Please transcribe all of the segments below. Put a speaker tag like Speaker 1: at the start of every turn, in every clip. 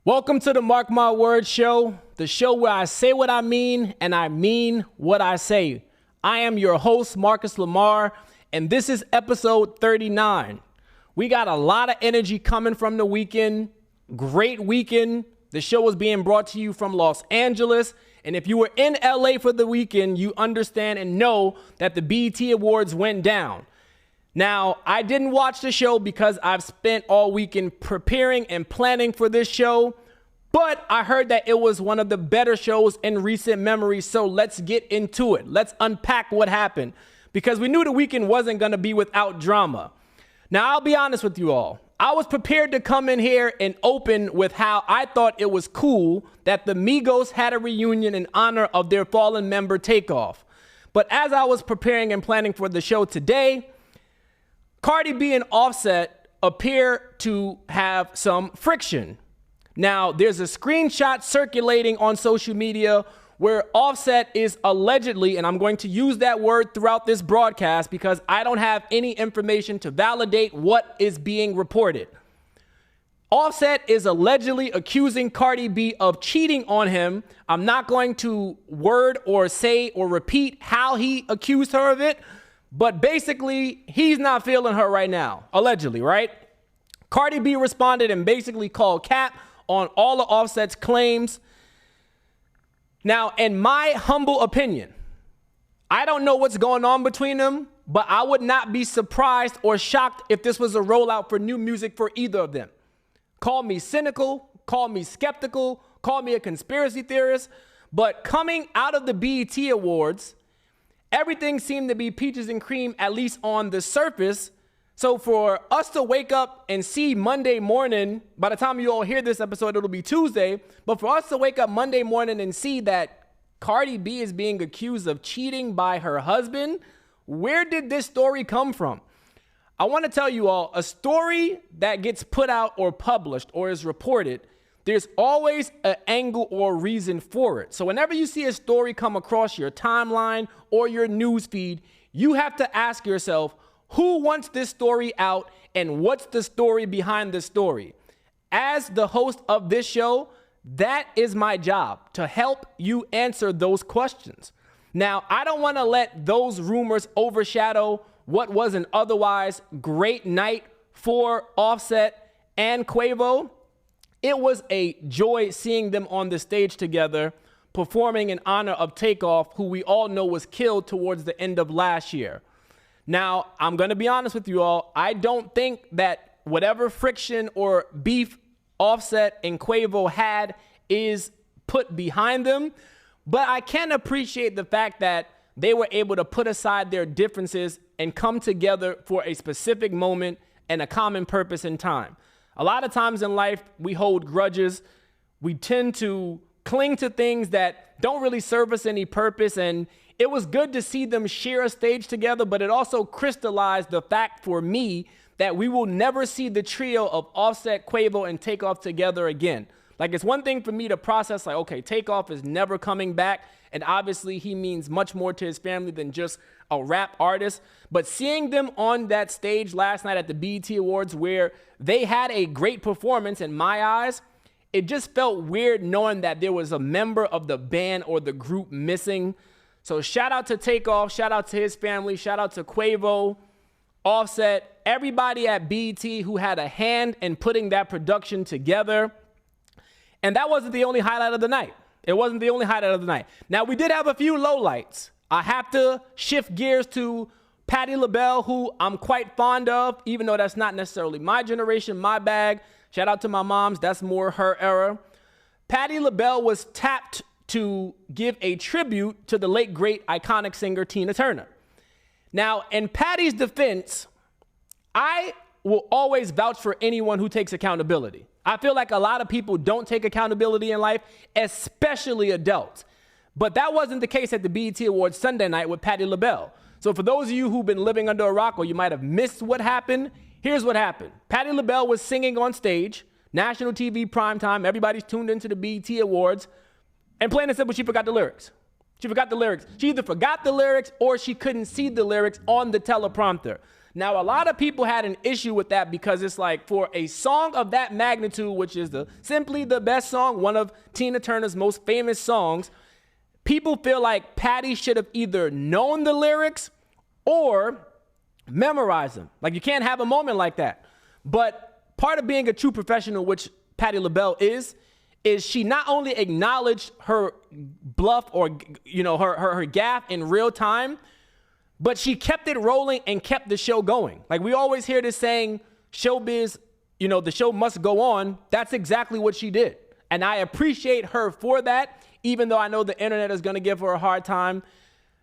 Speaker 1: Welcome to the Mark My Words show, the show where I say what I mean and I mean what I say. I am your host, Marcus Lamar, and this is episode 39. We got a lot of energy coming from the weekend. Great weekend. The show is being brought to you from Los Angeles. And if you were in LA for the weekend, you understand and know that the BET Awards went down. Now, I didn't watch the show because I've spent all weekend preparing and planning for this show, but I heard that it was one of the better shows in recent memory, so let's get into it. Let's unpack what happened, because we knew the weekend wasn't going to be without drama. Now, I'll be honest with you all. I was prepared to come in here and open with how I thought it was cool that the Migos had a reunion in honor of their fallen member Takeoff. But as I was preparing and planning for the show today, Cardi B and Offset appear to have some friction. Now, there's a screenshot circulating on social media where Offset is allegedly, and I'm going to use that word throughout this broadcast because I don't have any information to validate what is being reported. Offset is allegedly accusing Cardi B of cheating on him. I'm not going to word or say or repeat how he accused her of it, but basically, he's not feeling her right now, allegedly, right? Cardi B responded and basically called cap on all of Offset's claims. Now, in my humble opinion, I don't know what's going on between them, but I would not be surprised or shocked if this was a rollout for new music for either of them. Call me cynical, call me skeptical, call me a conspiracy theorist, but coming out of the BET Awards, everything seemed to be peaches and cream, at least on the surface. So for us to wake up and see Monday morning, by the time you all hear this episode, it'll be Tuesday. But for us to wake up Monday morning and see that Cardi B is being accused of cheating by her husband, where did this story come from? I want to tell you all, a story that gets put out or published or is reported, there's always an angle or reason for it. So whenever you see a story come across your timeline or your news feed, you have to ask yourself, who wants this story out and what's the story behind the story? As the host of this show, that is my job, to help you answer those questions. Now, I don't want to let those rumors overshadow what was an otherwise great night for Offset and Quavo. It was a joy seeing them on the stage together, performing in honor of Takeoff, who we all know was killed towards the end of last year. Now, I'm going to be honest with you all. I don't think that whatever friction or beef Offset and Quavo had is put behind them, but I can appreciate the fact that they were able to put aside their differences and come together for a specific moment and a common purpose in time. A lot of times in life, we hold grudges. We tend to cling to things that don't really serve us any purpose. And it was good to see them share a stage together, but it also crystallized the fact for me that we will never see the trio of Offset, Quavo, and Takeoff together again. Like, it's one thing for me to process, like, okay, Takeoff is never coming back. And obviously, he means much more to his family than just a rap artist. But seeing them on that stage last night at the BET Awards, where they had a great performance in my eyes, it just felt weird knowing that there was a member of the band or the group missing. So shout out to Takeoff, shout out to his family, shout out to Quavo, Offset, everybody at BET who had a hand in putting that production together. And that wasn't the only highlight of the night. It wasn't the only highlight of the night. Now, we did have a few lowlights. I have to shift gears to Patti LaBelle, who I'm quite fond of, even though that's not necessarily my generation, my bag. Shout out to my moms. That's more her era. Patti LaBelle was tapped to give a tribute to the late, great, iconic singer Tina Turner. Now, in Patti's defense, I will always vouch for anyone who takes accountability. I feel like a lot of people don't take accountability in life, especially adults. But that wasn't the case at the BET Awards Sunday night with Patti LaBelle. So for those of you who've been living under a rock or you might have missed what happened, here's what happened. Patti LaBelle was singing on stage, national TV primetime, everybody's tuned into the BET Awards, and plain and simple, she forgot the lyrics. She forgot the lyrics. She either forgot the lyrics or she couldn't see the lyrics on the teleprompter. Now, a lot of people had an issue with that because it's like for a song of that magnitude, which is simply the best song, one of Tina Turner's most famous songs, people feel like Patty should have either known the lyrics or memorized them. Like, you can't have a moment like that. But part of being a true professional, which Patti LaBelle is she not only acknowledged her bluff or, her gaffe in real time, but she kept it rolling and kept the show going. Like, we always hear this saying, showbiz, the show must go on. That's exactly what she did. And I appreciate her for that, even though I know the internet is going to give her a hard time.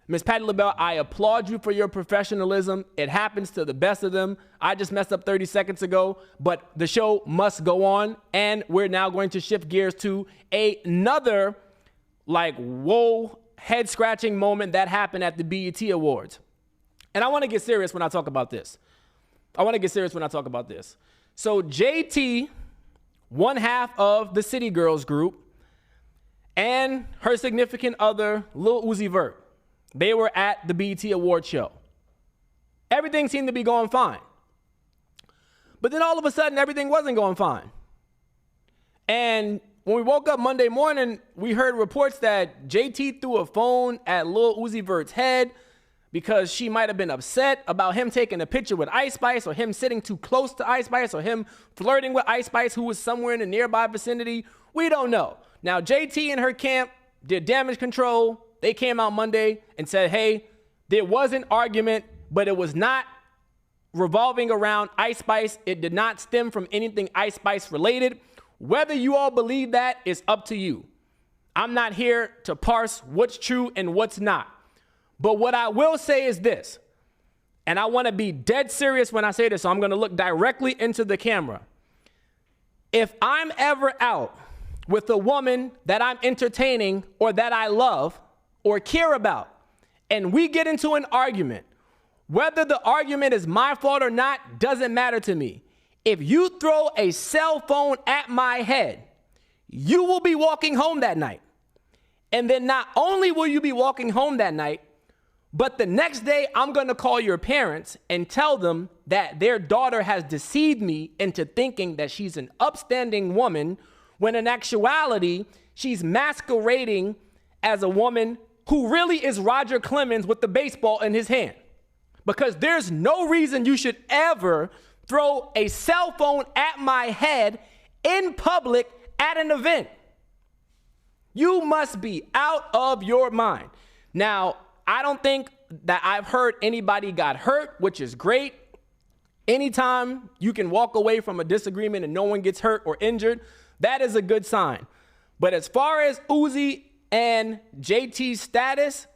Speaker 1: Miss Patti LaBelle, I applaud you for your professionalism. It happens to the best of them. I just messed up 30 seconds ago, but the show must go on. And we're now going to shift gears to another, whoa, head-scratching moment that happened at the BET Awards. And I want to get serious when I talk about this. So JT, one half of the City Girls group, and her significant other, Lil Uzi Vert, they were at the BET Awards show. Everything seemed to be going fine. But then all of a sudden, everything wasn't going fine. And when we woke up Monday morning, we heard reports that JT threw a phone at Lil Uzi Vert's head because she might have been upset about him taking a picture with Ice Spice, or him sitting too close to Ice Spice, or him flirting with Ice Spice, who was somewhere in the nearby vicinity. We don't know. Now, JT and her camp did damage control. They came out Monday and said, hey, there was an argument, but it was not revolving around Ice Spice. It did not stem from anything Ice Spice related. Whether you all believe that is up to you. I'm not here to parse what's true and what's not. But what I will say is this, and I want to be dead serious when I say this, so I'm going to look directly into the camera. If I'm ever out with a woman that I'm entertaining or that I love or care about, and we get into an argument, whether the argument is my fault or not doesn't matter to me. If you throw a cell phone at my head, you will be walking home that night. And then not only will you be walking home that night, but the next day I'm going to call your parents and tell them that their daughter has deceived me into thinking that she's an upstanding woman, when in actuality, she's masquerading as a woman who really is Roger Clemens with the baseball in his hand. Because there's no reason you should ever throw a cell phone at my head in public at an event. You must be out of your mind. Now, I don't think that I've heard anybody got hurt, which is great. Anytime you can walk away from a disagreement and no one gets hurt or injured, that is a good sign. But as far as Uzi and JT's status,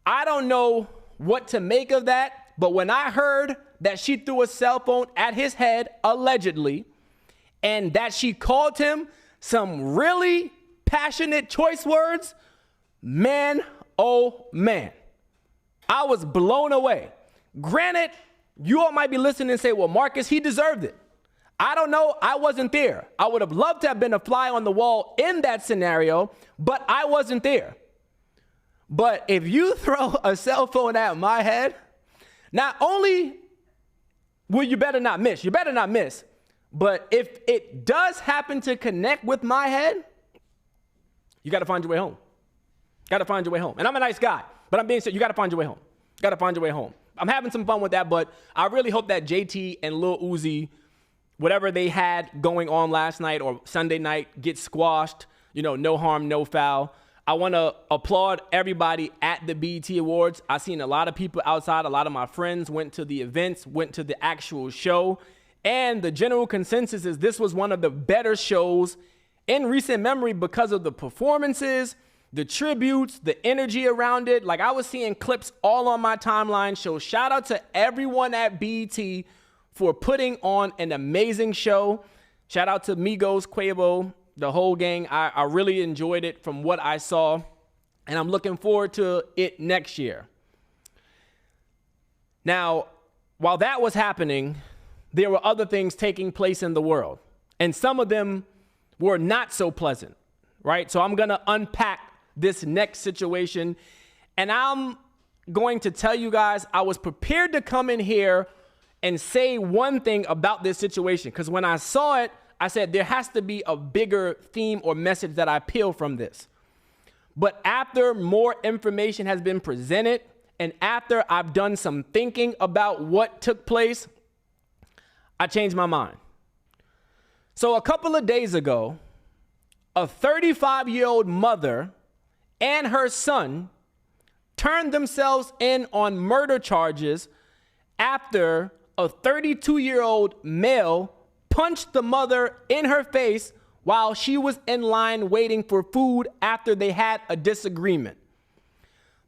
Speaker 1: I don't know what to make of that. But when I heard that she threw a cell phone at his head, allegedly, and that she called him some really passionate choice words, man, oh man, I was blown away. Granted, you all might be listening and say, well, Marcus, he deserved it. I don't know. I wasn't there. I would have loved to have been a fly on the wall in that scenario, but I wasn't there. But if you throw a cell phone at my head, not only will you better not miss, but if it does happen to connect with my head, you got to find your way home. And I'm a nice guy, but I'm being serious. You got to find your way home. I'm having some fun with that, but I really hope that JT and Lil Uzi, whatever they had going on last night or Sunday night, gets squashed. No harm, no foul. I want to applaud everybody at the BET Awards. I've seen a lot of people outside. A lot of my friends went to the events, went to the actual show. And the general consensus is this was one of the better shows in recent memory because of the performances, the tributes, the energy around it. Like, I was seeing clips all on my timeline. So shout out to everyone at BET for putting on an amazing show. Shout out to Migos, Quavo, the whole gang. I really enjoyed it from what I saw, and I'm looking forward to it next year. Now, while that was happening, there were other things taking place in the world, and some of them were not so pleasant, right? So I'm going to unpack this next situation, and I'm going to tell you guys I was prepared to come in here and say one thing about this situation. Because when I saw it, I said there has to be a bigger theme or message that I peel from this. But after more information has been presented, and after I've done some thinking about what took place, I changed my mind. So a couple of days ago, a 35-year-old mother and her son turned themselves in on murder charges after a 32-year-old male punched the mother in her face while she was in line waiting for food after they had a disagreement.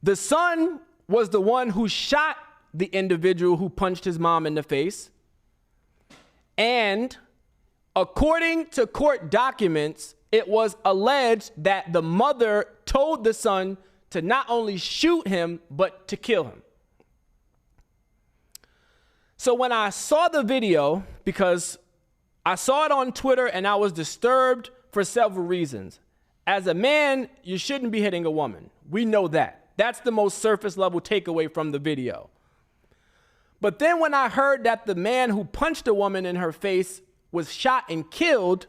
Speaker 1: The son was the one who shot the individual who punched his mom in the face. And according to court documents, it was alleged that the mother told the son to not only shoot him, but to kill him. So when I saw the video, because I saw it on Twitter and I was disturbed for several reasons. As a man, you shouldn't be hitting a woman. We know that. That's the most surface level takeaway from the video. But then when I heard that the man who punched a woman in her face was shot and killed,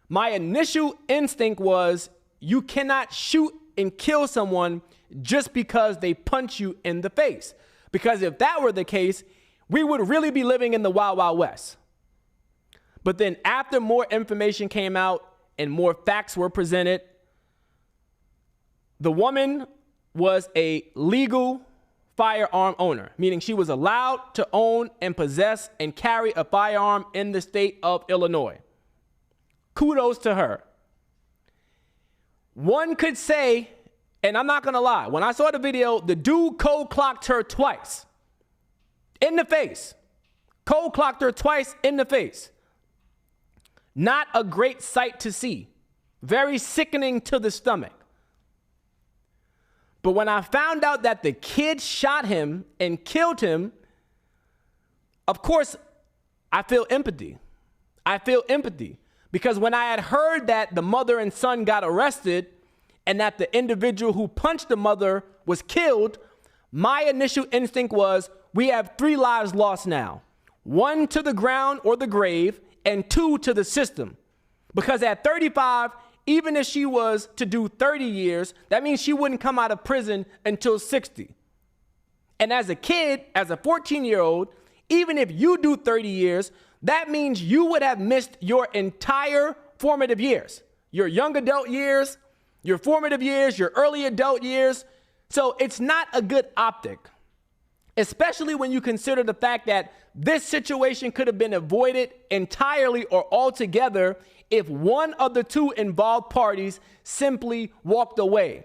Speaker 1: my initial instinct was you cannot shoot and kill someone just because they punch you in the face. Because if that were the case, we would really be living in the Wild Wild West. But then after more information came out and more facts were presented, the woman was a legal firearm owner, meaning she was allowed to own and possess and carry a firearm in the state of Illinois. Kudos to her. One could say, and I'm not gonna lie, when I saw the video, the dude cold clocked her twice in the face. Cold clocked her twice in the face. Not a great sight to see. Very sickening to the stomach. But when I found out that the kid shot him and killed him, of course, I feel empathy. I feel empathy. Because when I had heard that the mother and son got arrested and that the individual who punched the mother was killed, my initial instinct was, we have 3 lives lost now. 1 to the ground or the grave, and 2 to the system. Because at 35, even if she was to do 30 years, that means she wouldn't come out of prison until 60. And as a kid, as a 14-year-old, even if you do 30 years, that means you would have missed your entire formative years. Your young adult years, your formative years, your early adult years. So it's not a good optic, especially when you consider the fact that this situation could have been avoided entirely or altogether if one of the 2 involved parties simply walked away.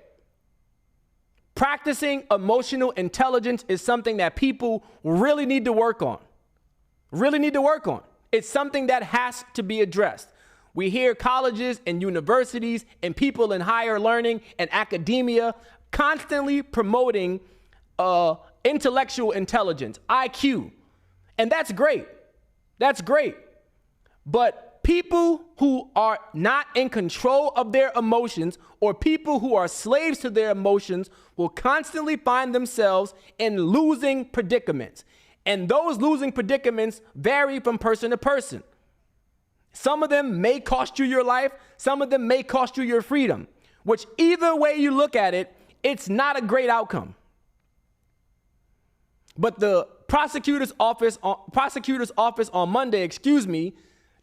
Speaker 1: Practicing emotional intelligence is something that people really need to work on. Really need to work on. It's something that has to be addressed. We hear colleges and universities and people in higher learning and academia constantly promoting intellectual intelligence, IQ. And that's great. That's great. But people who are not in control of their emotions, or people who are slaves to their emotions, will constantly find themselves in losing predicaments. And those losing predicaments vary from person to person. Some of them may cost you your life. Some of them may cost you your freedom, which either way you look at it, it's not a great outcome. But the prosecutor's office on Monday,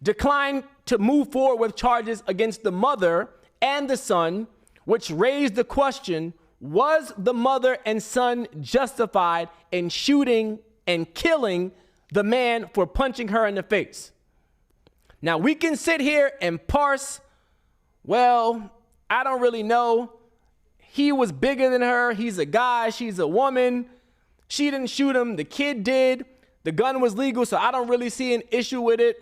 Speaker 1: declined to move forward with charges against the mother and the son, which raised the question, was the mother and son justified in shooting and killing the man for punching her in the face? Now, we can sit here and parse, well, I don't really know. He was bigger than her. He's a guy. She's a woman. She didn't shoot him. The kid did. The gun was legal, so I don't really see an issue with it.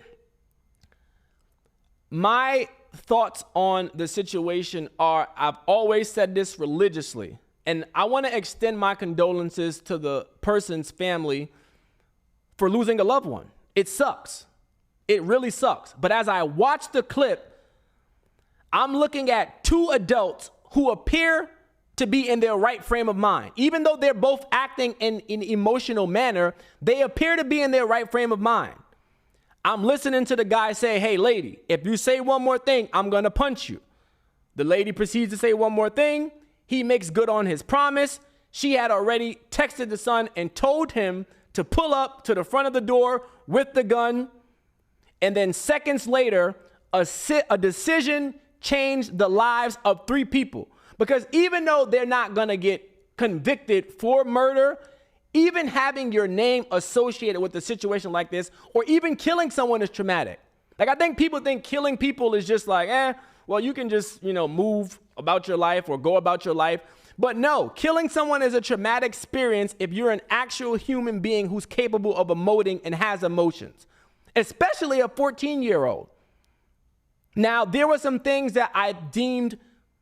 Speaker 1: My thoughts on the situation are, I've always said this religiously, and I want to extend my condolences to the person's family for losing a loved one. It sucks. It really sucks. But as I watch the clip, I'm looking at 2 adults who appear to be in their right frame of mind. Even though they're both acting in an emotional manner, they appear to be in their right frame of mind. I'm listening to the guy say, hey, lady, if you say one more thing, I'm going to punch you. The lady proceeds to say one more thing. He makes good on his promise. She had already texted the son and told him to pull up to the front of the door with the gun. And then seconds later, a decision changed the lives of 3 people. Because even though they're not going to get convicted for murder, even having your name associated with a situation like this, or even killing someone is traumatic. Like, I think people think killing people is just like, well, you can just, move about your life or go about your life. But no, killing someone is a traumatic experience if you're an actual human being who's capable of emoting and has emotions, especially a 14-year-old. Now, there were some things that I deemed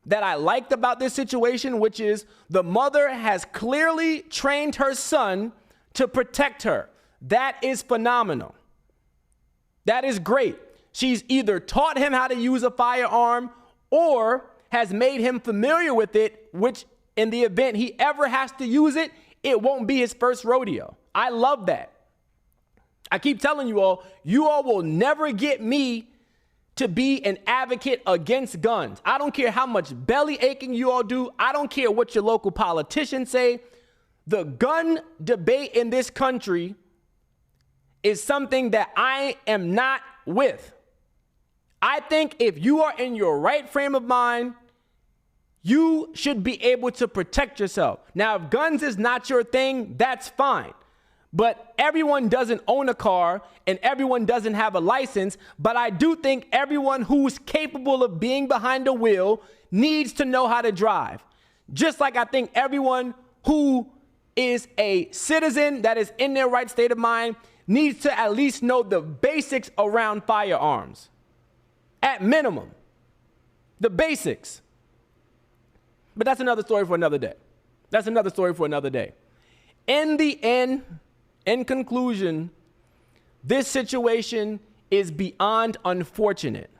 Speaker 1: that I liked about this situation, which is the mother has clearly trained her son to protect her. That is phenomenal. That is great. She's either taught him how to use a firearm or has made him familiar with it, which in the event he ever has to use it, it won't be his first rodeo. I love that. I keep telling you all will never get me to be an advocate against guns. I don't care how much belly aching you all do. I don't care what your local politicians say. The gun debate in this country is something that I am not with. I think if you are in your right frame of mind, you should be able to protect yourself. Now, if guns is not your thing, that's fine. But everyone doesn't own a car and everyone doesn't have a license. But I do think everyone who's capable of being behind the wheel needs to know how to drive. Just like I think everyone who is a citizen that is in their right state of mind needs to at least know the basics around firearms. At minimum, the basics. But that's another story for another day. That's another story for another day. In the end, in conclusion, this situation is beyond unfortunate.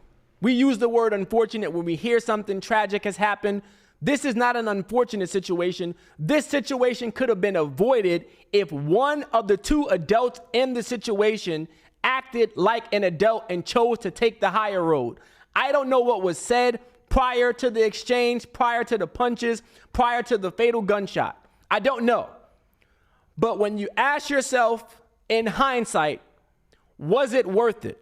Speaker 1: We use the word unfortunate when we hear something tragic has happened. This is not an unfortunate situation. This situation could have been avoided if one of the 2 adults in the situation acted like an adult and chose to take the higher road. I don't know what was said prior to the exchange, prior to the punches, prior to the fatal gunshot. I don't know. But when you ask yourself in hindsight, was it worth it?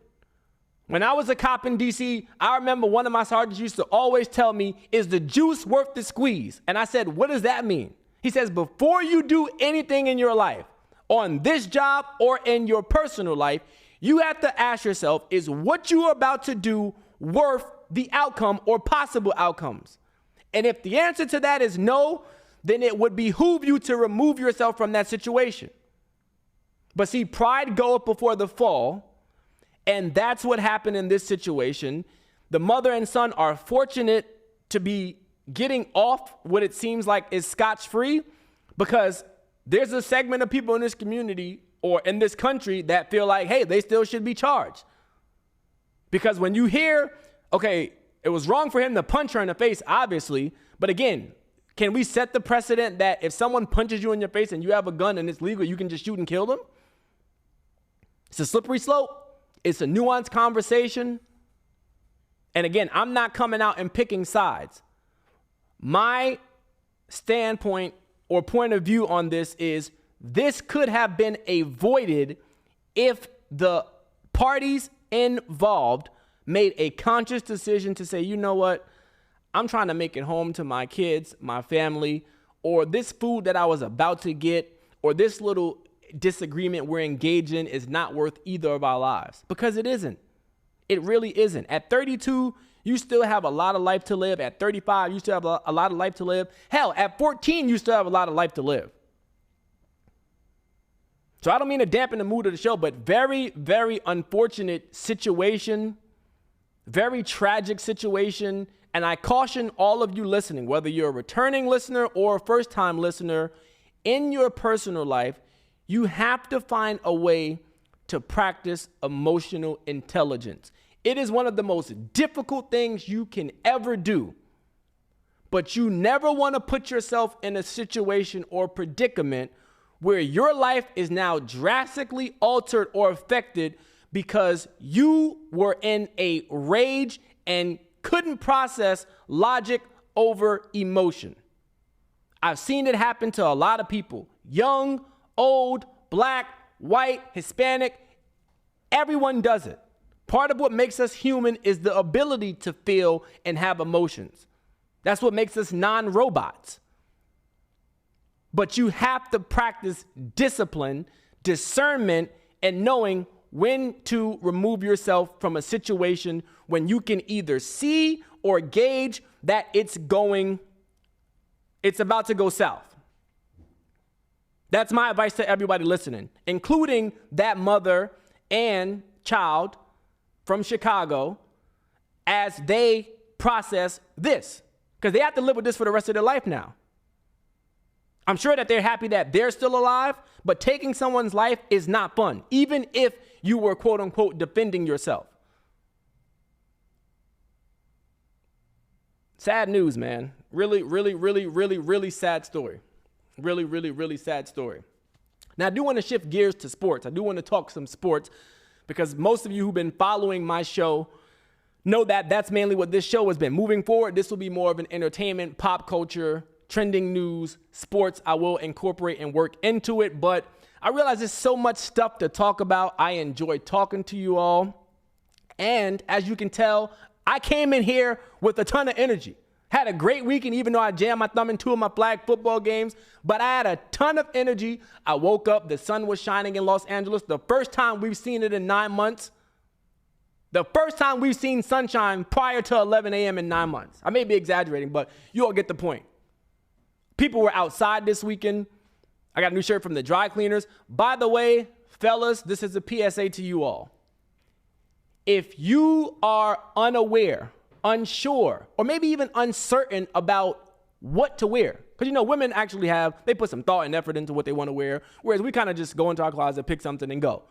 Speaker 1: When I was a cop in DC, I remember one of my sergeants used to always tell me, is the juice worth the squeeze? And I said, what does that mean? He says, before you do anything in your life, on this job or in your personal life, you have to ask yourself, is what you are about to do worth the outcome or possible outcomes? And if the answer to that is no, then it would behoove you to remove yourself from that situation. But see, pride goeth before the fall, and that's what happened in this situation. The mother and son are fortunate to be getting off what it seems like is scotch-free, because there's a segment of people in this community or in this country that feel like, hey, they still should be charged. Because when you hear, okay, it was wrong for him to punch her in the face, obviously, but again, can we set the precedent that if someone punches you in your face and you have a gun and it's legal, you can just shoot and kill them? It's a slippery slope. It's a nuanced conversation. And again, I'm not coming out and picking sides. My standpoint or point of view on this is this could have been avoided if the parties involved made a conscious decision to say, you know what? I'm trying to make it home to my kids, my family, or this food that I was about to get, or this little disagreement we're engaged in is not worth either of our lives. Because it isn't. It really isn't. At 32, you still have a lot of life to live. At 35, you still have a lot of life to live. Hell, at 14, you still have a lot of life to live. So I don't mean to dampen the mood of the show, but very, very unfortunate situation, very tragic situation. And I caution all of you listening, whether you're a returning listener or a first-time listener, in your personal life, you have to find a way to practice emotional intelligence. It is one of the most difficult things you can ever do. but you never want to put yourself in a situation or predicament where your life is now drastically altered or affected because you were in a rage and couldn't process logic over emotion. I've seen it happen to a lot of people, young, old, black, white, Hispanic. Everyone does it. Part of what makes us human is the ability to feel and have emotions. That's what makes us non-robots. But you have to practice discipline, discernment, and knowing when to remove yourself from a situation when you can either see or gauge that it's about to go south. That's my advice to everybody listening, including that mother and child from Chicago as they process this, because they have to live with this for the rest of their life now. I'm sure that they're happy that they're still alive, but taking someone's life is not fun, even if you were, quote unquote, defending yourself. Sad news, man. Really, really, really, really, really sad story. Really, really, really sad story. Now, I do want to shift gears to sports. I do want to talk some sports because most of you who've been following my show know that that's mainly what this show has been. Moving forward, this will be more of an entertainment, pop culture, trending news, sports. I will incorporate and work into it, but I realize there's so much stuff to talk about. I enjoy talking to you all. And as you can tell, I came in here with a ton of energy. Had a great weekend, even though I jammed my thumb in 2 of my flag football games, but I had a ton of energy. I woke up, the sun was shining in Los Angeles. The first time we've seen it in 9 months. The first time we've seen sunshine prior to 11 a.m. in 9 months. I may be exaggerating, but you all get the point. People were outside this weekend. I got a new shirt from the dry cleaners. By the way, fellas, this is a PSA to you all. If you are unaware, unsure, or maybe even uncertain about what to wear, because you know women actually they put some thought and effort into what they want to wear, whereas we kind of just go into our closet, pick something, and go.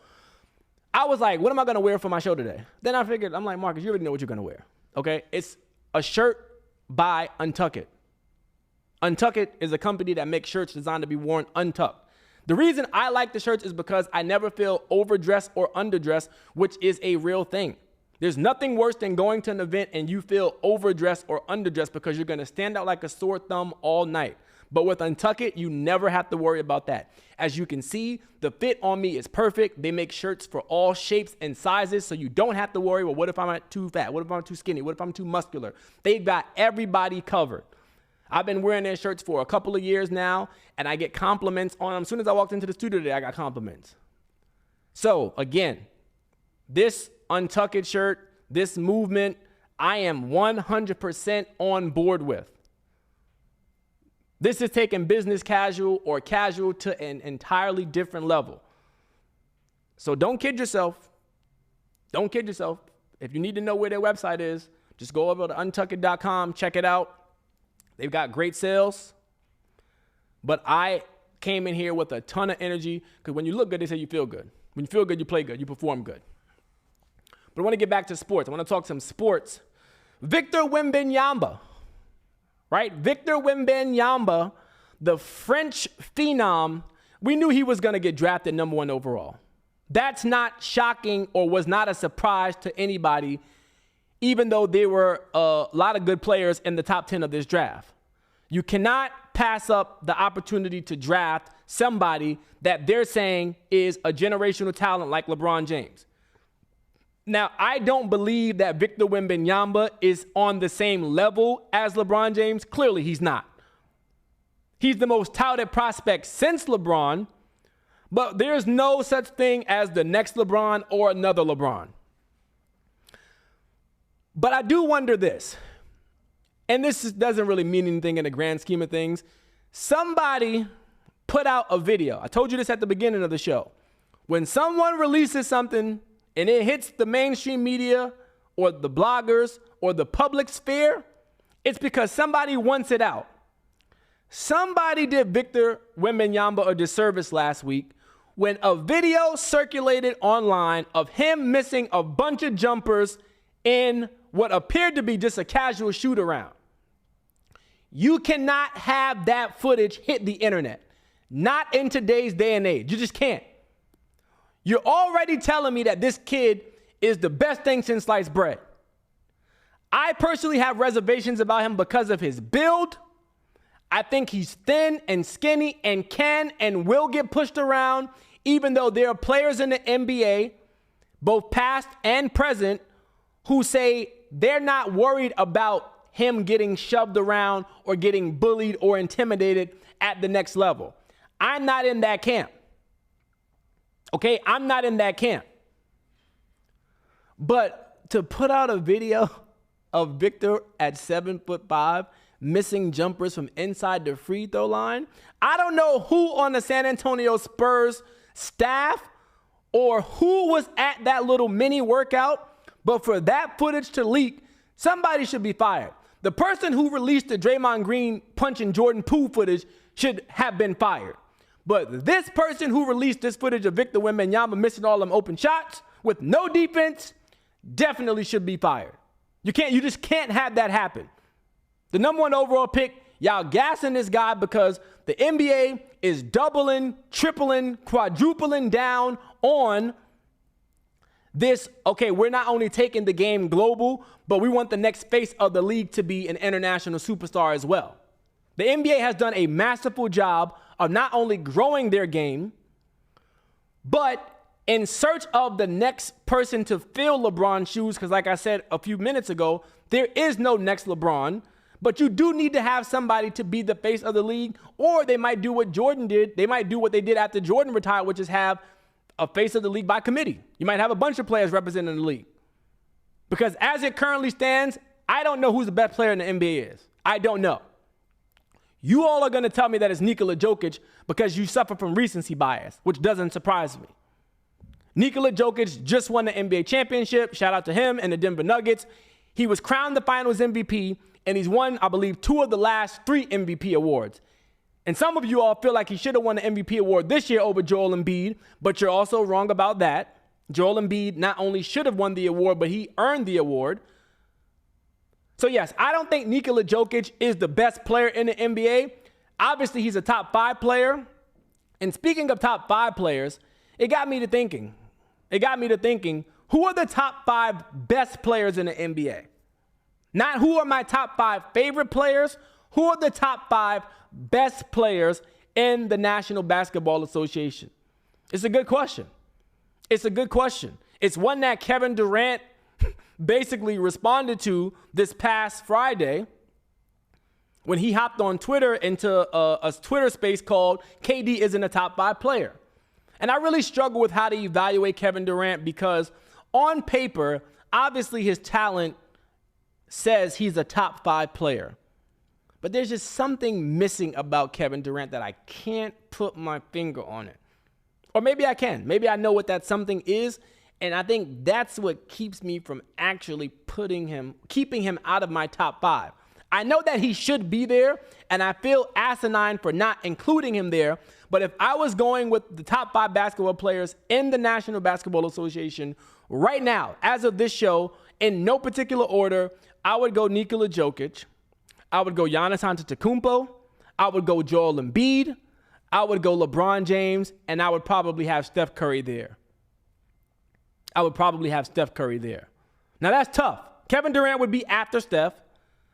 Speaker 1: I was like, what am I going to wear for my show today? Then I figured, I'm like, Marcus, you already know what you're going to wear, okay? It's a shirt by Untuck It. Untuck It is a company that makes shirts designed to be worn untucked. The reason I like the shirts is because I never feel overdressed or underdressed, which is a real thing. There's nothing worse than going to an event and you feel overdressed or underdressed because you're going to stand out like a sore thumb all night. But with Untuck It, you never have to worry about that. As you can see, the fit on me is perfect. They make shirts for all shapes and sizes, so you don't have to worry, well, what if I'm too fat? What if I'm too skinny? What if I'm too muscular? They've got everybody covered. I've been wearing their shirts for a couple of years now, and I get compliments on them. As soon as I walked into the studio today, I got compliments. So, again, this Untuck It shirt, this movement, I am 100% on board with. This is taking business casual or casual to an entirely different level. So don't kid yourself. Don't kid yourself. If you need to know where their website is, just go over to untuckit.com, check it out. They've got great sales. But I came in here with a ton of energy because when you look good, they say you feel good. When you feel good, you play good, you perform good. But I want to get back to sports. I want to talk some sports. Victor Wembanyama. Right? Victor Wembanyama, the French phenom, we knew he was going to get drafted number 1 overall. That's not shocking or was not a surprise to anybody, even though there were a lot of good players in the top 10 of this draft. You cannot pass up the opportunity to draft somebody that they're saying is a generational talent like LeBron James. Now, I don't believe that Victor Wembanyama is on the same level as LeBron James. Clearly, he's not. He's the most touted prospect since LeBron, but there's no such thing as the next LeBron or another LeBron. But I do wonder this, and this doesn't really mean anything in the grand scheme of things. Somebody put out a video. I told you this at the beginning of the show. When someone releases something and it hits the mainstream media or the bloggers or the public sphere, it's because somebody wants it out. Somebody did Victor Wembanyama a disservice last week when a video circulated online of him missing a bunch of jumpers in what appeared to be just a casual shoot around. You cannot have that footage hit the internet. Not in today's day and age. You just can't. You're already telling me that this kid is the best thing since sliced bread. I personally have reservations about him because of his build. I think he's thin and skinny and can and will get pushed around, even though there are players in the NBA, both past and present, who say they're not worried about him getting shoved around or getting bullied or intimidated at the next level. I'm not in that camp. Okay, I'm not in that camp. But to put out a video of Victor at 7'5", missing jumpers from inside the free throw line, I don't know who on the San Antonio Spurs staff or who was at that little mini workout, but for that footage to leak, somebody should be fired. The person who released the Draymond Green punching Jordan Poole footage should have been fired. But this person who released this footage of Victor Wembanyama missing all them open shots with no defense definitely should be fired. You just can't have that happen. The number 1 overall pick, y'all gassing this guy because the NBA is doubling, tripling, quadrupling down on this. Okay, we're not only taking the game global, but we want the next face of the league to be an international superstar as well. The NBA has done a masterful job of not only growing their game, but in search of the next person to fill LeBron's shoes, because like I said a few minutes ago, there is no next LeBron, but you do need to have somebody to be the face of the league, or they might do what Jordan did. They might do what they did after Jordan retired, which is have a face of the league by committee. You might have a bunch of players representing the league. Because as it currently stands, I don't know who's the best player in the NBA is. I don't know. You all are going to tell me that it's Nikola Jokic because you suffer from recency bias, which doesn't surprise me. Nikola Jokic just won the NBA championship. Shout out to him and the Denver Nuggets. He was crowned the finals MVP, and he's won, I believe, 2 of the last 3 MVP awards. And some of you all feel like he should have won the MVP award this year over Joel Embiid, but you're also wrong about that. Joel Embiid not only should have won the award, but he earned the award. So yes, I don't think Nikola Jokic is the best player in the NBA. Obviously, he's a top 5 player. And speaking of top 5 players, it got me to thinking, who are the top 5 best players in the NBA? Not who are my top 5 favorite players, who are the top 5 best players in the National Basketball Association? It's a good question. It's one that Kevin Durant basically responded to this past Friday when he hopped on Twitter into a Twitter space called KD Isn't a Top 5 Player. And I really struggle with how to evaluate Kevin Durant because on paper, obviously his talent says he's a top 5 player. But there's just something missing about Kevin Durant that I can't put my finger on it. Or maybe I can. Maybe I know what that something is. And I think that's what keeps me from actually keeping him out of my top 5. I know that he should be there, and I feel asinine for not including him there. But if I was going with the top 5 basketball players in the National Basketball Association right now, as of this show, in no particular order, I would go Nikola Jokic. I would go Giannis Antetokounmpo. I would go Joel Embiid. I would go LeBron James, and I would probably have Steph Curry there. Now, that's tough. Kevin Durant would be after Steph.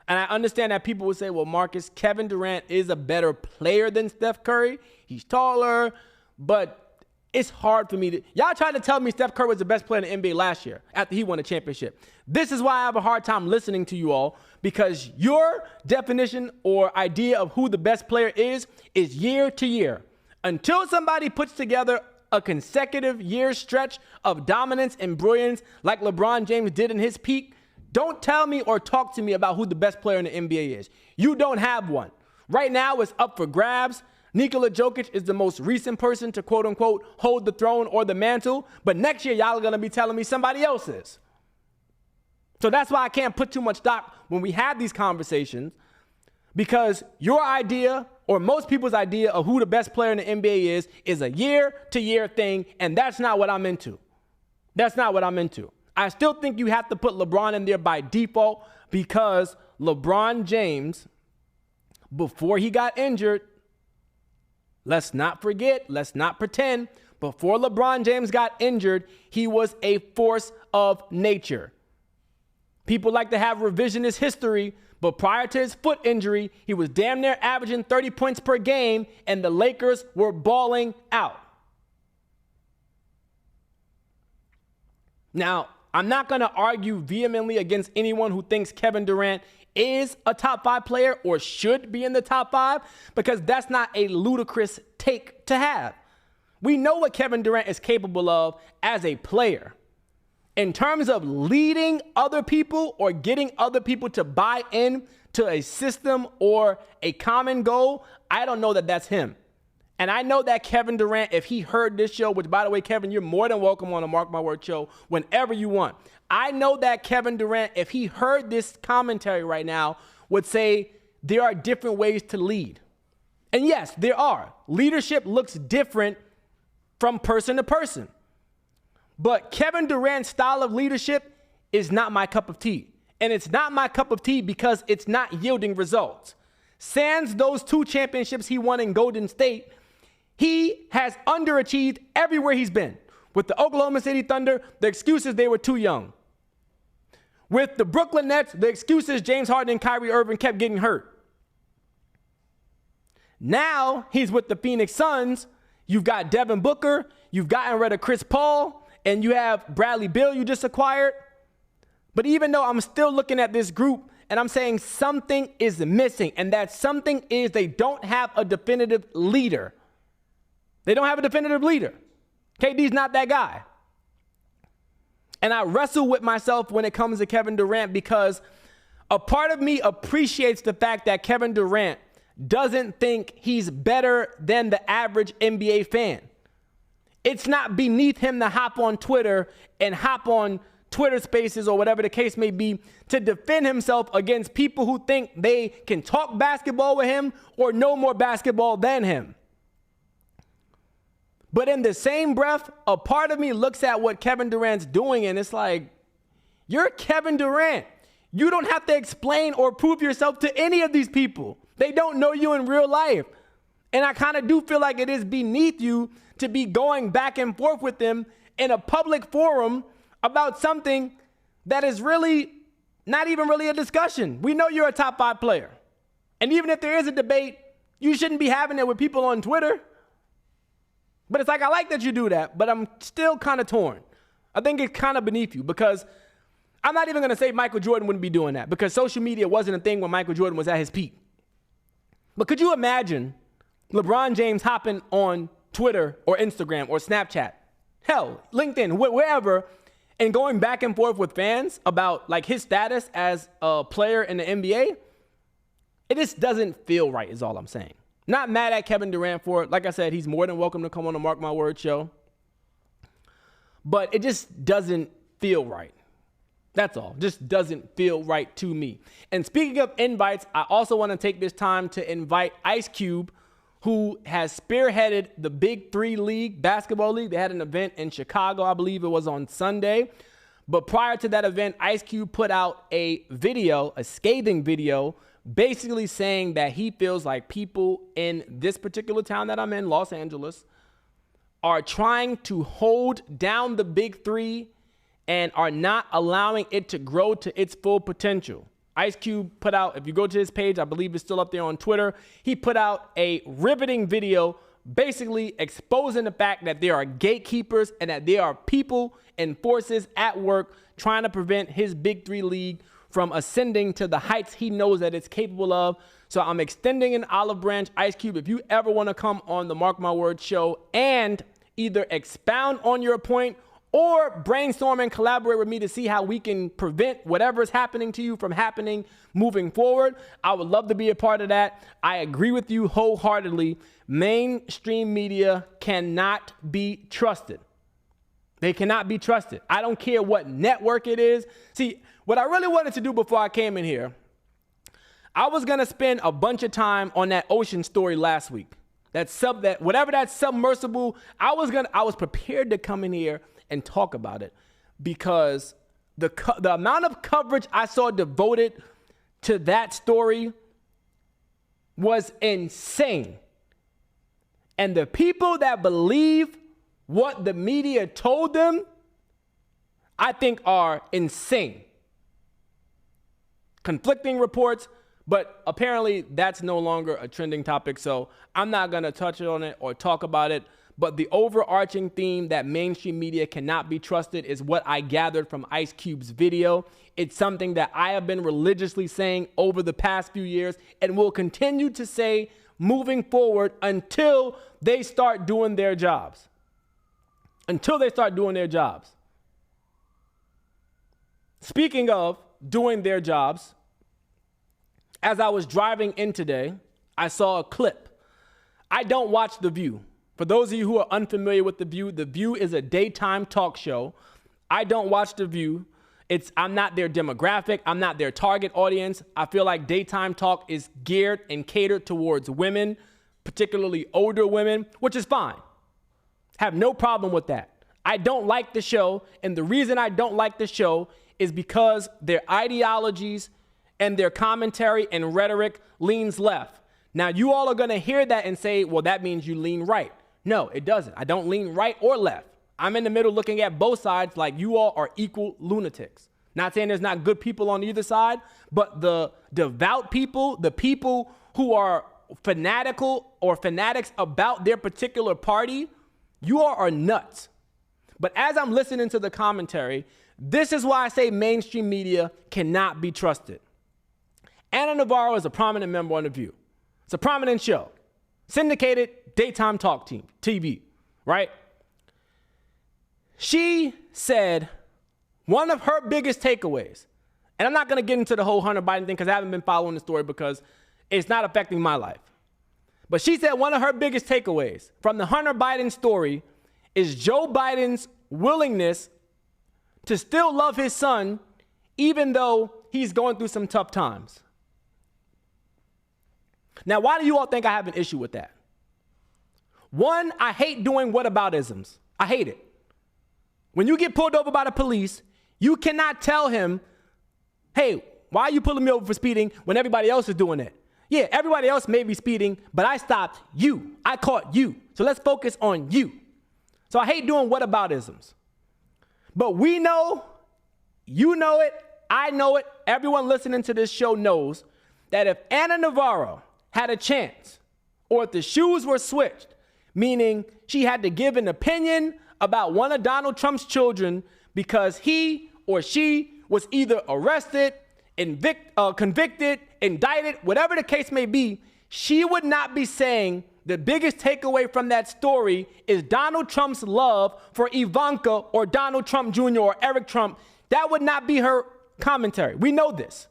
Speaker 1: And I understand that people would say, well, Marcus, Kevin Durant is a better player than Steph Curry. He's taller, but it's hard for me to... Y'all tried to tell me Steph Curry was the best player in the NBA last year after he won a championship. This is why I have a hard time listening to you all, because your definition or idea of who the best player is year to year. Until somebody puts together a consecutive year stretch of dominance and brilliance like LeBron James did in his peak, don't tell me or talk to me about who the best player in the NBA is. You don't have one. Right now, it's up for grabs. Nikola Jokic is the most recent person to, quote unquote, hold the throne or the mantle. But next year, y'all are going to be telling me somebody else is. So that's why I can't put too much stock when we have these conversations, because your idea or most people's idea of who the best player in the NBA is a year-to-year thing, and that's not what I'm into. I still think you have to put LeBron in there by default because LeBron James Before he got injured, let's not forget, let's not pretend, before LeBron James got injured, he was a force of nature. People like to have revisionist history, but prior to his foot injury, he was damn near averaging 30 points per game, and the Lakers were balling out. Now, I'm not going to argue vehemently against anyone who thinks Kevin Durant is a top 5 player or should be in the top 5, because that's not a ludicrous take to have. We know what Kevin Durant is capable of as a player. In terms of leading other people or getting other people to buy in to a system or a common goal, I don't know that that's him. And I know that Kevin Durant, if he heard this show, which, by the way, Kevin, you're more than welcome on a Mark My Word show whenever you want. I know that Kevin Durant, if he heard this commentary right now, would say there are different ways to lead. And yes, there are. Leadership looks different from person to person. But Kevin Durant's style of leadership is not my cup of tea. And it's not my cup of tea because it's not yielding results. Sans those 2 championships he won in Golden State, he has underachieved everywhere he's been. With the Oklahoma City Thunder, the excuse is they were too young. With the Brooklyn Nets, the excuse is James Harden and Kyrie Irving kept getting hurt. Now he's with the Phoenix Suns. You've got Devin Booker. You've gotten rid of Chris Paul. And you have Bradley Beal you just acquired. But even though I'm still looking at this group and I'm saying something is missing, and that something is they don't have a definitive leader. They don't have a definitive leader. KD's not that guy. And I wrestle with myself when it comes to Kevin Durant because a part of me appreciates the fact that Kevin Durant doesn't think he's better than the average NBA fan. It's not beneath him to hop on Twitter and hop on Twitter Spaces or whatever the case may be to defend himself against people who think they can talk basketball with him or know more basketball than him. But in the same breath, a part of me looks at what Kevin Durant's doing and it's like, you're Kevin Durant. You don't have to explain or prove yourself to any of these people. They don't know you in real life. And I kind of do feel like it is beneath you to be going back and forth with them in a public forum about something that is really not even really a discussion. We know you're a top 5 player. And even if there is a debate, you shouldn't be having it with people on Twitter. But it's like, I like that you do that, but I'm still kind of torn. I think it's kind of beneath you because I'm not even going to say Michael Jordan wouldn't be doing that because social media wasn't a thing when Michael Jordan was at his peak. But could you imagine LeBron James hopping on Twitter or Instagram or Snapchat, hell, LinkedIn, wherever, and going back and forth with fans about like his status as a player in the NBA? It just doesn't feel right is all I'm saying. Not mad at Kevin Durant for it. Like I said, he's more than welcome to come on the Mark My Word show. But it just doesn't feel right. That's all. Just doesn't feel right to me. And speaking of invites, I also want to take this time to invite Ice Cube, who has spearheaded the Big 3 League, basketball league. They had an event in Chicago, I believe it was on Sunday. But prior to that event, Ice Cube put out a video, a scathing video, basically saying that he feels like people in this particular town that I'm in, Los Angeles, are trying to hold down the Big 3 and are not allowing it to grow to its full potential. Ice Cube put out, if you go to his page, I believe it's still up there on Twitter, he put out a riveting video basically exposing the fact that there are gatekeepers and that there are people and forces at work trying to prevent his Big 3 league from ascending to the heights he knows that it's capable of. So I'm extending an olive branch. Ice Cube, if you ever want to come on the Mark My Word show and either expound on your point or brainstorm and collaborate with me to see how we can prevent whatever is happening to you from happening moving forward, I would love to be a part of that. I agree with you wholeheartedly. Mainstream media cannot be trusted. They cannot be trusted. I don't care what network it is. See, what I really wanted to do before I came in here, I was going to spend a bunch of time on that ocean story last week. Whatever that submersible, I was prepared to come in here and talk about it because the amount of coverage I saw devoted to that story was insane. And the people that believe what the media told them, I think are insane. Conflicting reports, but apparently that's no longer a trending topic, so I'm not going to touch on it or talk about it. But the overarching theme that mainstream media cannot be trusted is what I gathered from Ice Cube's video. It's something that I have been religiously saying over the past few years and will continue to say moving forward until they start doing their jobs. Until they start doing their jobs. Speaking of doing their jobs, as I was driving in today, I saw a clip. I don't watch The View. For those of you who are unfamiliar with The View is a daytime talk show. I don't watch The View. I'm not their demographic. I'm not their target audience. I feel like daytime talk is geared and catered towards women, particularly older women, which is fine. Have no problem with that. I don't like the show, and the reason I don't like the show is because their ideologies and their commentary and rhetoric leans left. Now, you all are going to hear that and say, well, that means you lean right. No, it doesn't. I don't lean right or left. I'm in the middle looking at both sides like you all are equal lunatics. Not saying there's not good people on either side, but the devout people, the people who are fanatical or fanatics about their particular party, you all are nuts. But as I'm listening to the commentary, this is why I say mainstream media cannot be trusted. Anna Navarro is a prominent member on The View. It's a prominent show. Syndicated daytime talk TV, right? She said one of her biggest takeaways, and I'm not going to get into the whole Hunter Biden thing because I haven't been following the story because it's not affecting my life. But she said one of her biggest takeaways from the Hunter Biden story is Joe Biden's willingness to still love his son even though he's going through some tough times. Now, why do you all think I have an issue with that? One, I hate doing whataboutisms. I hate it. When you get pulled over by the police, you cannot tell him, hey, why are you pulling me over for speeding when everybody else is doing it? Yeah, everybody else may be speeding, but I stopped you. I caught you. So let's focus on you. So I hate doing whataboutisms. But we know, you know it, I know it, everyone listening to this show knows that if Anna Navarro had a chance, or if the shoes were switched, meaning she had to give an opinion about one of Donald Trump's children because he or she was either arrested, convicted, indicted, whatever the case may be, she would not be saying the biggest takeaway from that story is Donald Trump's love for Ivanka or Donald Trump Jr. or Eric Trump. That would not be her commentary. We know this.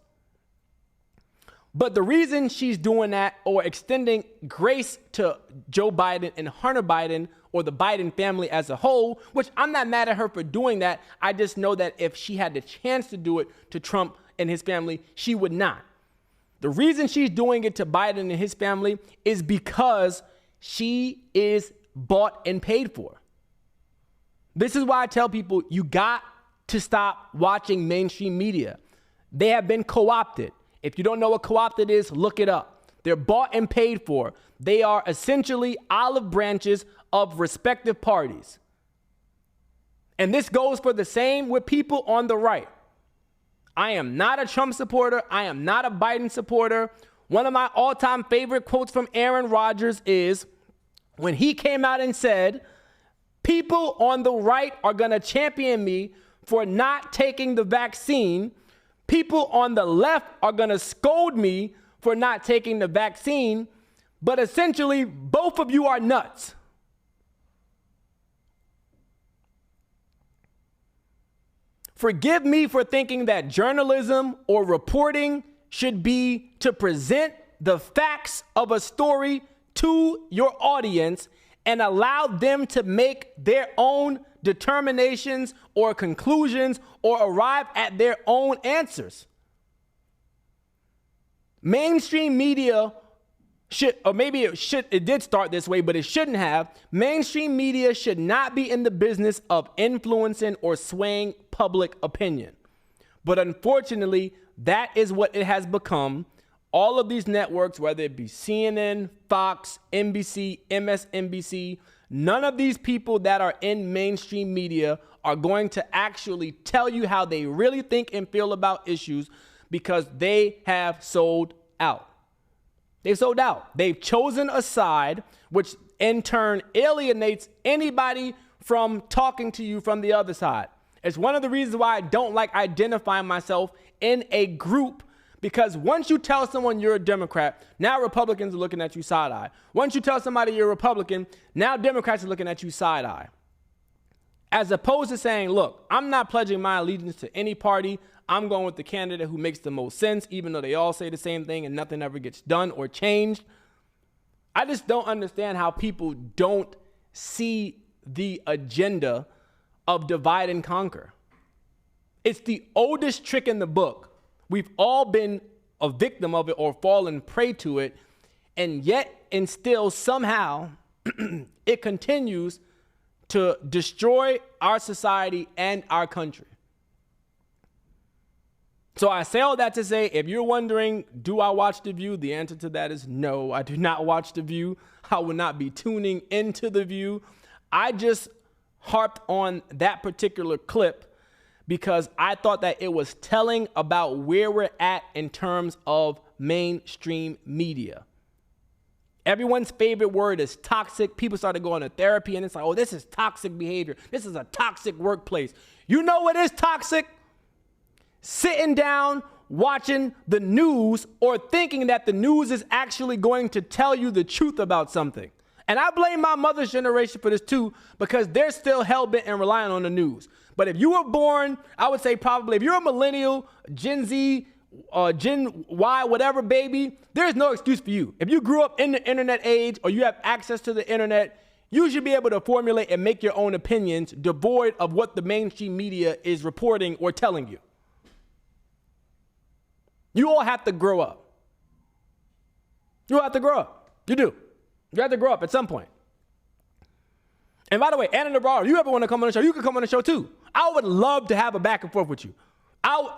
Speaker 1: But the reason she's doing that or extending grace to Joe Biden and Hunter Biden or the Biden family as a whole, which I'm not mad at her for doing that. I just know that if she had the chance to do it to Trump and his family, she would not. The reason she's doing it to Biden and his family is because she is bought and paid for. This is why I tell people you got to stop watching mainstream media. They have been co-opted. If you don't know what co-opted is, look it up. They're bought and paid for. They are essentially olive branches of respective parties. And this goes for the same with people on the right. I am not a Trump supporter. I am not a Biden supporter. One of my all-time favorite quotes from Aaron Rodgers is when he came out and said, people on the right are going to champion me for not taking the vaccine. People on the left are going to scold me for not taking the vaccine, but essentially both of you are nuts. Forgive me for thinking that journalism or reporting should be to present the facts of a story to your audience and allow them to make their own determinations or conclusions or arrive at their own answers. Mainstream media should, or maybe it did start this way, but it shouldn't have. Mainstream media should not be in the business of influencing or swaying public opinion. But unfortunately, that is what it has become. all of these networks, whether it be CNN, Fox, NBC, MSNBC, none of these people that are in mainstream media are going to actually tell you how they really think and feel about issues because they have sold out. They've sold out. They've chosen a side, which in turn alienates anybody from talking to you from the other side. It's one of the reasons why I don't like identifying myself in a group, because once you tell someone you're a Democrat, now Republicans are looking at you side-eye. Once you tell somebody you're a Republican, now Democrats are looking at you side-eye. As opposed to saying, look, I'm not pledging my allegiance to any party. I'm going with the candidate who makes the most sense, even though they all say the same thing and nothing ever gets done or changed. I just don't understand how people don't see the agenda of divide and conquer. It's the oldest trick in the book. We've all been a victim of it or fallen prey to it, and yet and still somehow it continues to destroy our society and our country. So I say all that to say, if you're wondering, do I watch The View? The answer to that is no, I do not watch The View. I will not be tuning into The View. I just harped on that particular clip because I thought that it was telling about where we're at in terms of mainstream media. Everyone's favorite word is toxic. People started going to therapy and it's like, oh, this is toxic behavior. This is a toxic workplace. You know what is toxic? Sitting down, watching the news or thinking that the news is actually going to tell you the truth about something. And I blame my mother's generation for this too, because they're still hell-bent and relying on the news. But if you were born, I would say probably if you're a millennial, Gen Z, Gen Y, whatever, baby, there's no excuse for you. If you grew up in the internet age or you have access to the internet, you should be able to formulate and make your own opinions devoid of what the mainstream media is reporting or telling you. You all have to grow up. You all have to grow up. You do. You have to grow up at some point. And by the way, Anna Navarro, you ever want to come on the show, you can come on the show too. I would love to have a back and forth with you.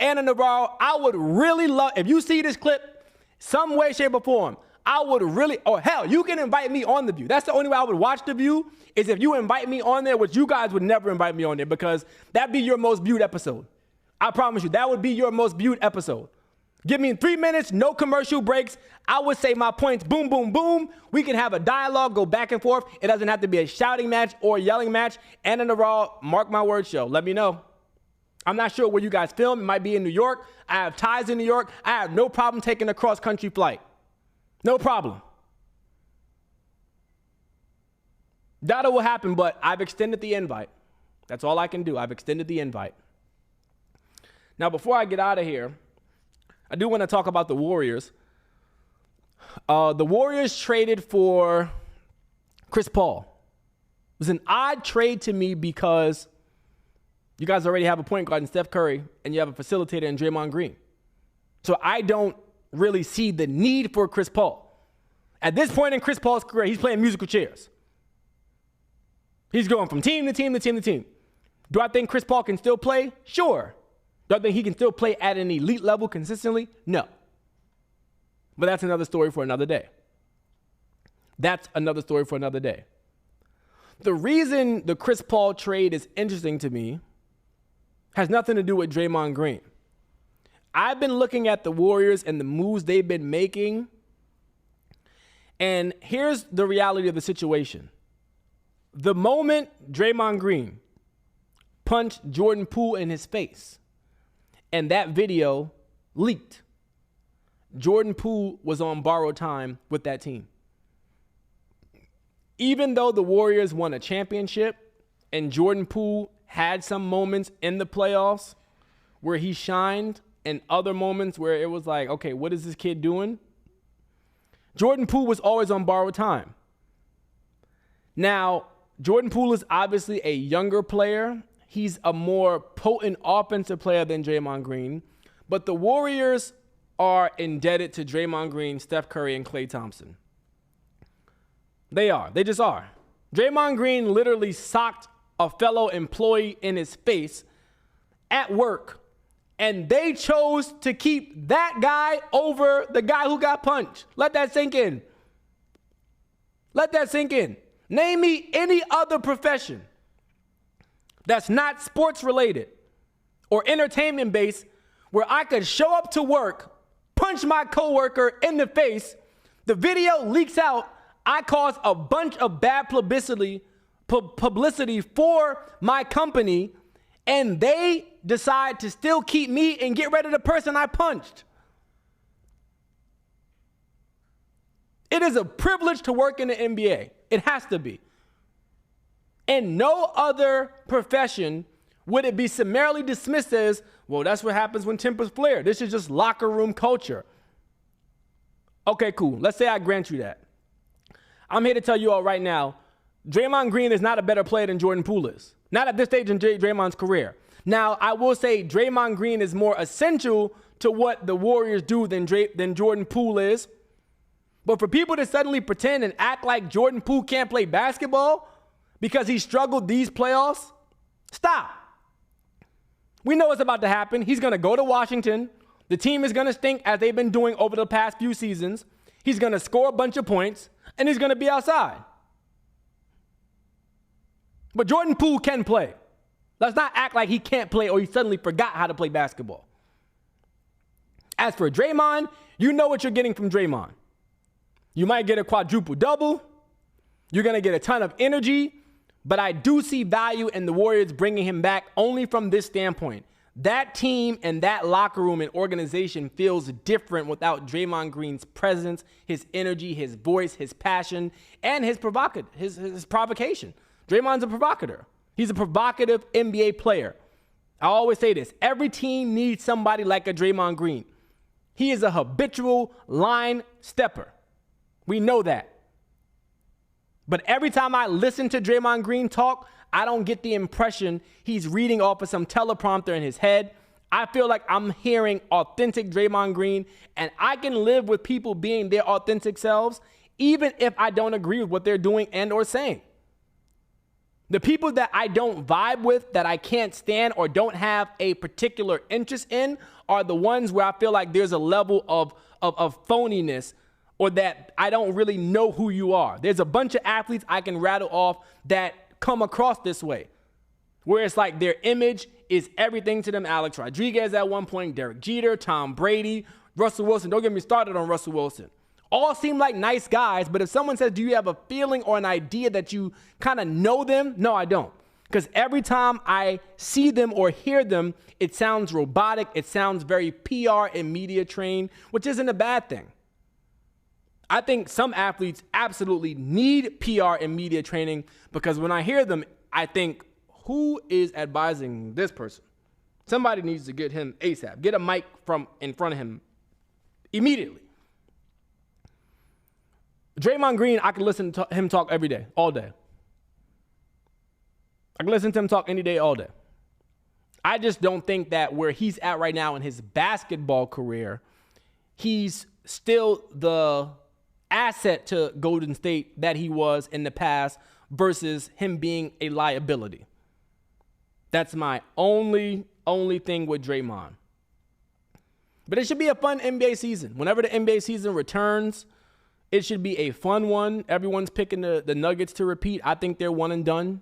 Speaker 1: Anna Navarro, I would really love, if you see this clip, some way, shape, or form, I would really, or hell, you can invite me on The View. That's the only way I would watch The View, is if you invite me on there, which you guys would never invite me on there, because that'd be your most viewed episode. I promise you, that would be your most viewed episode. Give me 3 minutes, no commercial breaks. I would say my points, boom, boom, boom. We can have a dialogue, go back and forth. It doesn't have to be a shouting match or a yelling match. And in the Raw, mark my word show. Let me know. I'm not sure where you guys film. It might be in New York. I have ties in New York. I have no problem taking a cross-country flight. No problem. That will happen, but I've extended the invite. That's all I can do. I've extended the invite. Now, before I get out of here, I do want to talk about the Warriors. The Warriors traded for Chris Paul. It was an odd trade to me because you guys already have a point guard in Steph Curry and you have a facilitator in Draymond Green. So I don't really see the need for Chris Paul. At this point in Chris Paul's career, he's playing musical chairs. He's going from team to team to team to team. Do I think Chris Paul can still play? Sure. Do I think he can still play at an elite level consistently? No. But that's another story for another day. That's another story for another day. The reason the Chris Paul trade is interesting to me has nothing to do with Draymond Green. I've been looking at the Warriors and the moves they've been making, and here's the reality of the situation. The moment Draymond Green punched Jordan Poole in his face, and that video leaked, Jordan Poole was on borrowed time with that team. Even though the Warriors won a championship and Jordan Poole had some moments in the playoffs where he shined and other moments where it was like, okay, what is this kid doing? Jordan Poole was always on borrowed time. Now, Jordan Poole is obviously a younger player. He's a more potent offensive player than Draymond Green. But the Warriors are indebted to Draymond Green, Steph Curry, and Klay Thompson. They are. They just are. Draymond Green literally socked a fellow employee in his face at work And they chose to keep that guy over the guy who got punched. Let that sink in. Let that sink in. Name me any other profession that's not sports related or entertainment based where I could show up to work, punch my coworker in the face, the video leaks out, I cause a bunch of bad publicity for my company, and they decide to still keep me and get rid of the person I punched. It is a privilege to work in the NBA. It has to be. In no other profession would it be summarily dismissed as, well, that's what happens when tempers flare. This is just locker room culture. Okay, cool. Let's say I grant you that. I'm here to tell you all right now, Draymond Green is not a better player than Jordan Poole is. Not at this stage in Draymond's career. Now, I will say Draymond Green is more essential to what the Warriors do than Jordan Poole is. But for people to suddenly pretend and act like Jordan Poole can't play basketball because he struggled these playoffs, stop. We know what's about to happen. He's going to go to Washington. The team is going to stink as they've been doing over the past few seasons. He's going to score a bunch of points, and he's going to be outside. But Jordan Poole can play. Let's not act like he can't play or he suddenly forgot how to play basketball. As for Draymond, you know what you're getting from Draymond. You might get a quadruple double. You're going to get a ton of energy. But I do see value in the Warriors bringing him back only from this standpoint. That team and that locker room and organization feels different without Draymond Green's presence, his energy, his voice, his passion, and his provocation. Draymond's a provocateur. He's a provocative NBA player. I always say this. Every team needs somebody like a Draymond Green. He is a habitual line stepper. We know that. But every time I listen to Draymond Green talk, I don't get the impression he's reading off of some teleprompter in his head. I feel like I'm hearing authentic Draymond Green, and I can live with people being their authentic selves, even if I don't agree with what they're doing and or saying. The people that I don't vibe with, that I can't stand or don't have a particular interest in are the ones where I feel like there's a level of phoniness or that I don't really know who you are. There's a bunch of athletes I can rattle off that come across this way, where it's like their image is everything to them. Alex Rodriguez at one point, Derek Jeter, Tom Brady, Russell Wilson. Don't get me started on Russell Wilson. All seem like nice guys, but if someone says, do you have a feeling or an idea that you kind of know them? No, I don't. Because every time I see them or hear them, it sounds robotic. It sounds very PR and media trained, which isn't a bad thing. I think some athletes absolutely need PR and media training because when I hear them, I think, who is advising this person? Somebody needs to get him ASAP. Get a mic from in front of him immediately. Draymond Green, I can listen to him talk every day, all day. I can listen to him talk any day, all day. I just don't think that where he's at right now in his basketball career, he's still the asset to Golden State that he was in the past versus him being a liability. That's my only thing with Draymond. But it should be a fun NBA season. Whenever the NBA season returns, it should be a fun one. Everyone's picking the Nuggets to repeat. I think they're one and done.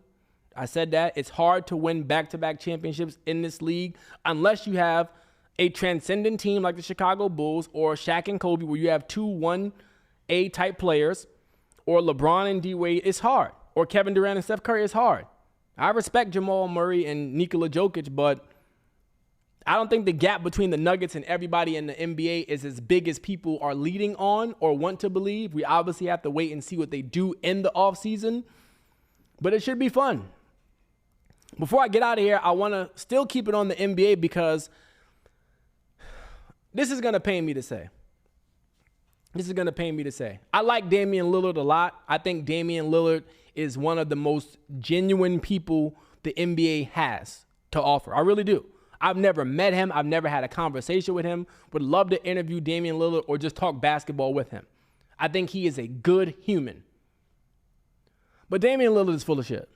Speaker 1: I said that. It's hard to win back-to-back championships in this league unless you have a transcendent team like the Chicago Bulls or Shaq and Kobe where you have 2 1A type players, or LeBron and D-Wade. It's hard. Or Kevin Durant and Steph Curry. It's hard. I respect Jamal Murray and Nikola Jokic, but I don't think the gap between the Nuggets and everybody in the NBA is as big as people are leading on or want to believe. We obviously have to wait and see what they do in the offseason, but it should be fun. Before I get out of here, I want to still keep it on the NBA because this is going to pain me to say. I like Damian Lillard a lot. I think Damian Lillard is one of the most genuine people the NBA has to offer. I really do. I've never met him. I've never had a conversation with him. Would love to interview Damian Lillard or just talk basketball with him. I think he is a good human. But Damian Lillard is full of shit.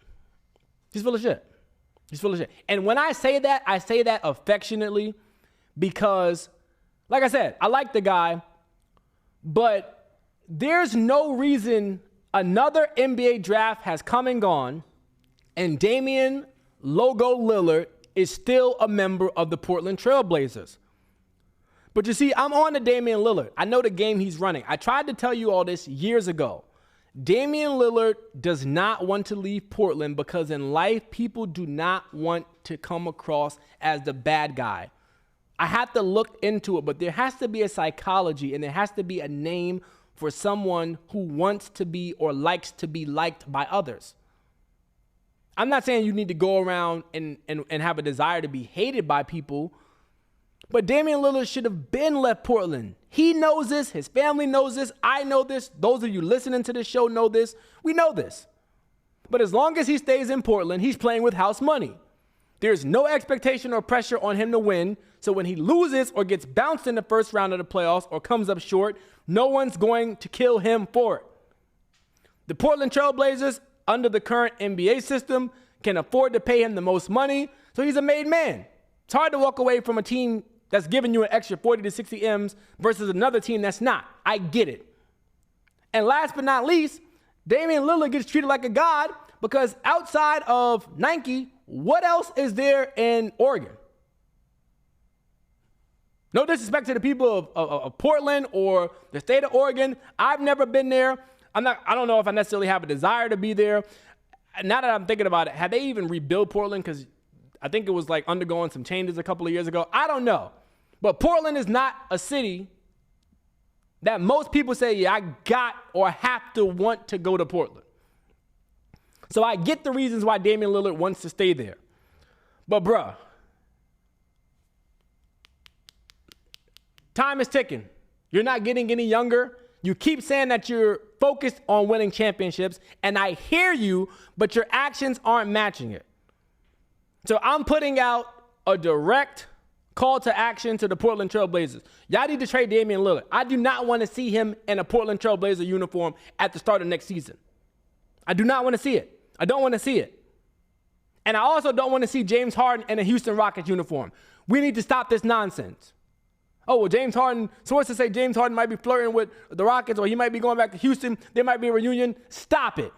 Speaker 1: He's full of shit. And when I say that affectionately because, like I said, I like the guy, but there's no reason another NBA draft has come and gone and Damian Logo Lillard is still a member of the Portland Trail Blazers. But you see, I'm on to Damian Lillard. I know the game he's running. I tried to tell you all this years ago. Damian Lillard does not want to leave Portland because in life, people do not want to come across as the bad guy. I have to look into it, but there has to be a psychology and there has to be a name for someone who wants to be or likes to be liked by others. I'm not saying you need to go around and have a desire to be hated by people, but Damian Lillard should have been left Portland. He knows this. His family knows this. I know this. Those of you listening to this show know this. We know this. But as long as he stays in Portland, he's playing with house money. There's no expectation or pressure on him to win. So when he loses or gets bounced in the first round of the playoffs or comes up short, no one's going to kill him for it. The Portland Trail Blazers, under the current NBA system, can afford to pay him the most money. So he's a made man. It's hard to walk away from a team that's giving you an extra 40 to 60 M's versus another team that's not. I get it. And last but not least, Damian Lillard gets treated like a god because outside of Nike, what else is there in Oregon? No disrespect to the people of Portland or the state of Oregon. I've never been there. I don't know if I necessarily have a desire to be there. Now that I'm thinking about it, have they even rebuilt Portland? Because I think it was like undergoing some changes a couple of years ago. I don't know. But Portland is not a city that most people say, yeah, I got or have to want to go to Portland. So I get the reasons why Damian Lillard wants to stay there. But bruh, time is ticking. You're not getting any younger. You keep saying that you're focused on winning championships, and I hear you, but your actions aren't matching it. So I'm putting out a direct call to action to the Portland Trail Blazers. Y'all need to trade Damian Lillard. I do not want to see him in a Portland Trail Blazer uniform at the start of next season. I do not want to see it. I don't want to see it. And I also don't want to see James Harden in a Houston Rockets uniform. We need to stop this nonsense. Oh, well, James Harden, sources say James Harden might be flirting with the Rockets or he might be going back to Houston. There might be a reunion. Stop it.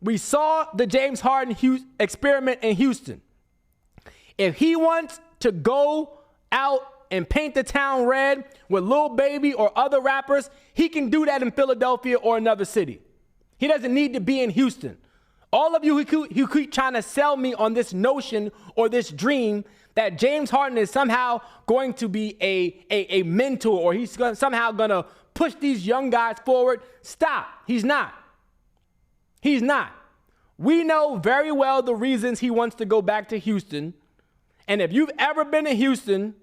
Speaker 1: We saw the James Harden experiment in Houston. If he wants to go out and paint the town red with Lil Baby or other rappers, he can do that in Philadelphia or another city. He doesn't need to be in Houston. All of you who keep trying to sell me on this notion or this dream that James Harden is somehow going to be a mentor or he's somehow going to push these young guys forward, stop. He's not. He's not. We know very well the reasons he wants to go back to Houston. And if you've ever been to Houston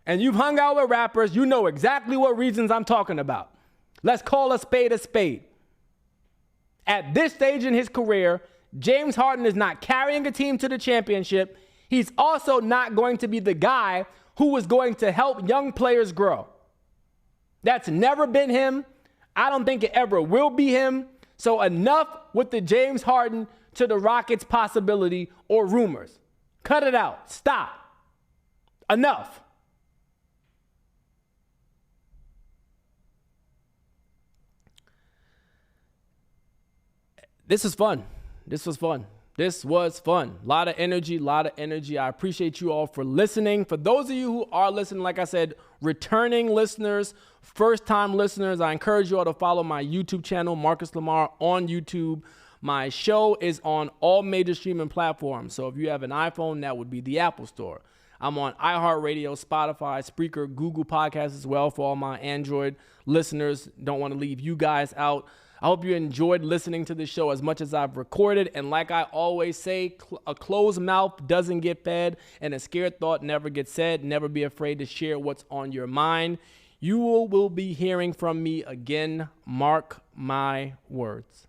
Speaker 1: and you've hung out with rappers, you know exactly what reasons I'm talking about. Let's call a spade a spade. At this stage in his career, James Harden is not carrying a team to the championship. He's also not going to be the guy who is going to help young players grow. That's never been him. I don't think it ever will be him. So enough with the James Harden to the Rockets possibility or rumors. Cut it out. Stop. Enough. This was fun. This was fun. This was fun. A lot of energy, I appreciate you all for listening. For those of you who are listening, like I said, returning listeners, first-time listeners, I encourage you all to follow my YouTube channel, Marcus Lamar, on YouTube. My show is on all major streaming platforms. So if you have an iPhone, that would be the Apple Store. I'm on iHeartRadio, Spotify, Spreaker, Google Podcasts as well for all my Android listeners. Don't want to leave you guys out. I hope you enjoyed listening to the show as much as I've recorded. And like I always say, a closed mouth doesn't get fed and a scared thought never gets said. Never be afraid to share what's on your mind. You will be hearing from me again. Mark my words.